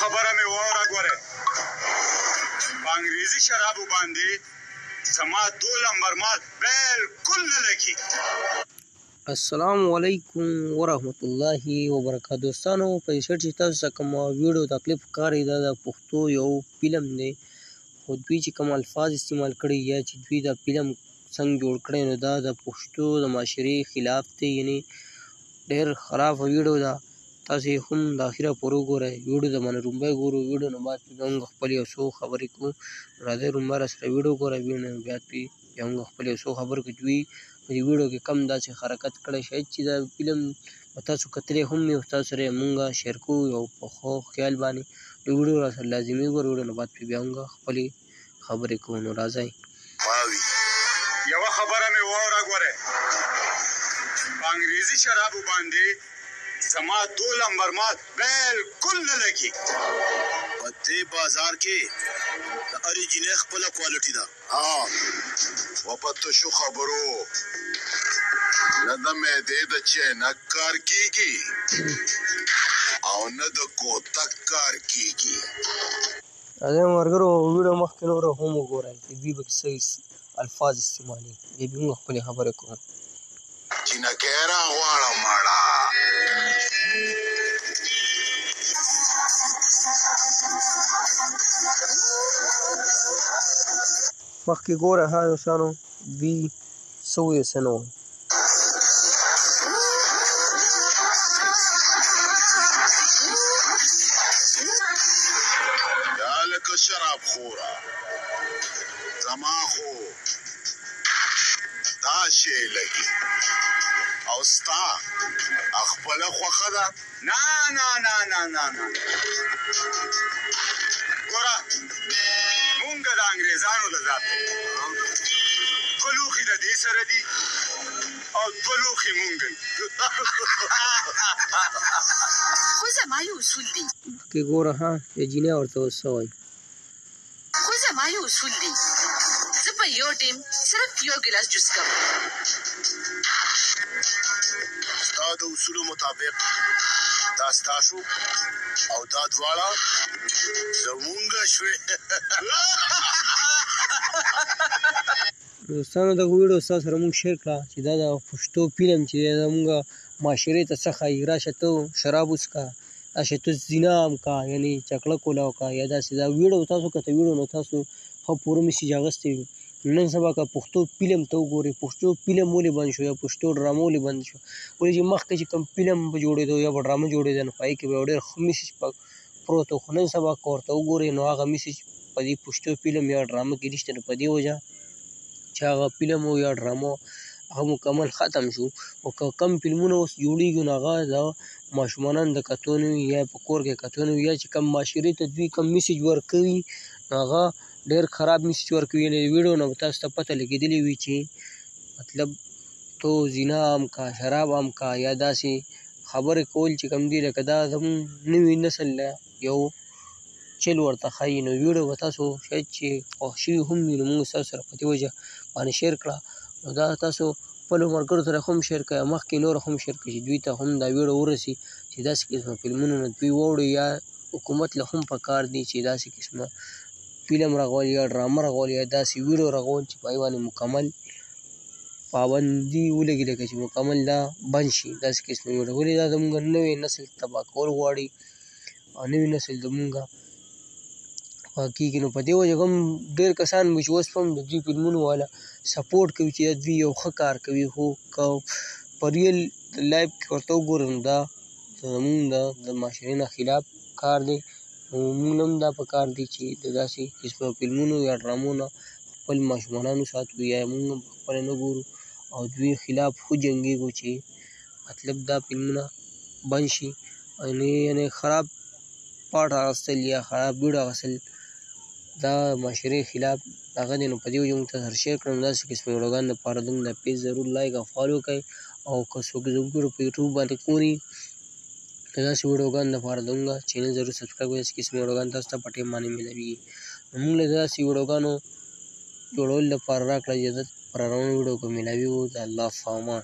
خبره مې واوره ګوره په انګریزي شرابو باندې زما 2 نمبر مال بالکل نه لګي. السلام علیکم ورحمت الله وبرکاته. دوستانو په دې شرط چې تاسو څخه کوم ویډیو تکلیف کاری دا د پښتو یو فلم دی، خو دوی چې کوم الفاظ استعمال کړي یا چې دوی دا فلم څنګه جوړ کړی نو دا د پښتو د معاشرې خلاف دی، یعنی ډېر خراب ویډیو ده. تاسې هم د اخره پورې وګورئ. ویډیو د باندې رومبی ګورو، ویډیو نه بعد بیا موږ خپل یو څو خبرې کوو. راځئ رومبی را سره ویډیو ګورئ، ویډیو نه بعد بیا موږ خپل یو څو خبرې کوو. دوی په دې ویډیو کې کم داسې حرکت کړی شاید چې دا فلم به تاسو کتلی هم وي او تاسو سره یې موږ شیر کوو یو په ښه خیال باندې. د ویډیو را سره لازمي وګورئ، ویډیو نه بعد بیا موږ خپلې خبرې کوو. نو راځئ. یوه خبره مې واوره ګوره په انګریزي شرابو باندې زما 2 نمبر مال بالکل نه لګي. په دې بازار کې د اریجینل خپله کوالټي ده. و په تشو خبرو نه د معدې د چینک کار کیږي او نه د کوتک کار کیږي. راځئ ملګرو ویډیو مخکې نوره هم وګورئ چې دوی پکې څه الفاظ استعمالوي، بیا به موږ خپلې خبرې کوو. جینکۍ راغواړم مړه مخکې ګوره ها دوستانو دوی څه وایي څه نه وایي. دا لکه شراب خوره زما خو دا شی لګي او ستا خپله خوښه ده. نه نه نه نه نه نه ګوره مونږ د انګریزانو له ذاته 2 لوښي د دې سره دي او 2 لوښي مونږ خو زما یو اصول دی. مخکې ګوره ها جینۍ ورته اوس څه وایي. خو زما یو اصول دی، زه په یو ټیم صرف یو ګیلاس جوس کوم. ستا د اصولو مطابق دا ستا شو او دا دواړه زمونږ شوې. دوستانو دغه ویډیو ستاسو سره موږ شیر کړه چې دا د پښتو فلم چې دی زموږ معاشرې ته څه ښایي. راشه ته شراب وڅښه، راشه ته زنا هم کا، یعنې چکړه کولاو کا یا داسې. دا ویډیو تاسو کته ویډیو نو تاسو ښه پوره میسیج اخیستی وي. نن سبا که پښتو فلم ته وګورئ، پښتو فلم ولې بند شو یا پښتو ډرامه ولې بند شو؟ ولې چې مخکې چې کوم فلم به جوړېدو یا به ډرامه جوړېده نو په هغې کې به یو ډېر ښه میسیج پروت و. خو نن سبا که ورته وګورئ نو هغه میسیج په دې پښتو فلم یا ډرامه کې نشته. نو په دې وجه چې هغه فلم و یا ډرامه هغه مکمل ختم شو. او که کم فلمونه اوس جوړېږي نو هغه د ماشومانو د کتو نه وي یا په کور کې کتو نه وي، یا چې کم معاشرې ته دوی کم میسیج ورکوي نو هغه ډېر خراب میسیج ورکوي. یعنې ویډیو نه به تاسو ته پته لګېدلې وي چې مطلب تو زنا هم کا، شراب هم کا، یا داسې خبرې کول چې کوم دي لکه دا زموږ نوي نسل له یو چل ورته ښایي. نو ویډیو به تاسو شاید چې خوښ شوي هم وي نو موږ ستاسو سره په دې وجه باندې شیر کړه. نو دا تاسو خپلو ملګرو سره هم شیر کړئ، مخکې نور هم شیر کړئ چې دوی ته هم دا ویډیو ورسي چې داسې قسمه فلمونه نه دوی واوړي. یا حکومت له هم پکار دی چې داسې قسمه فلم رغول یا ډرامه رغول یا داسې ویډیو رغول چې په هغې باندې مکمل پابندي ولګي، لکه چې مکمل دا بند شي داسې قسمه ویډیو. ولې دا زموږ نوی نسل تباه کول غواړي او نوی نسل زموږ کېږي. نو په دې وجه هم ډېر کسان وي چې اوس هم د دوی فلمونو والا سپورټ کوي چې دوی یو ښه کار کوي. خو که په ریل لایف کې ورته وګورو نو دا زموږ د معاشرې نه خلاف کار دی. نو موږ هم دا په کار دی چې د داسې قسمه فلمونو یا ډرامو نه خپل ماشومانان وساتو یا موږ هم خپله نه ګورو او دوی خلاف وجنګېږو چې مطلب دا فلمونه بند شي. یعنې خراب پارټ اخیستل یا خراب ویډیو اخیستل دا معاشرې خلاف هغه دی. نو په دې وجه موږ تاسو سره شیر کړم. داسې قسمه ویډیوګانو دپاره زموږ دا پیج ضرور لایک او فالو کړئ. او که څوک زموږ په یوټیوب باندې ګوري د داسې ویډیوګانو دپاره زموږ چینل ضرور سبسکرایب کړئ. داسې قسمه ویډیوګانې تاسو ته په ټایم باندې میلاویږي. نو موږ له داسې ویډیوګانو جوړولو لپاره راکړه اجازت پر روانو ویډیو کې میلاوي وو. د الله په امان.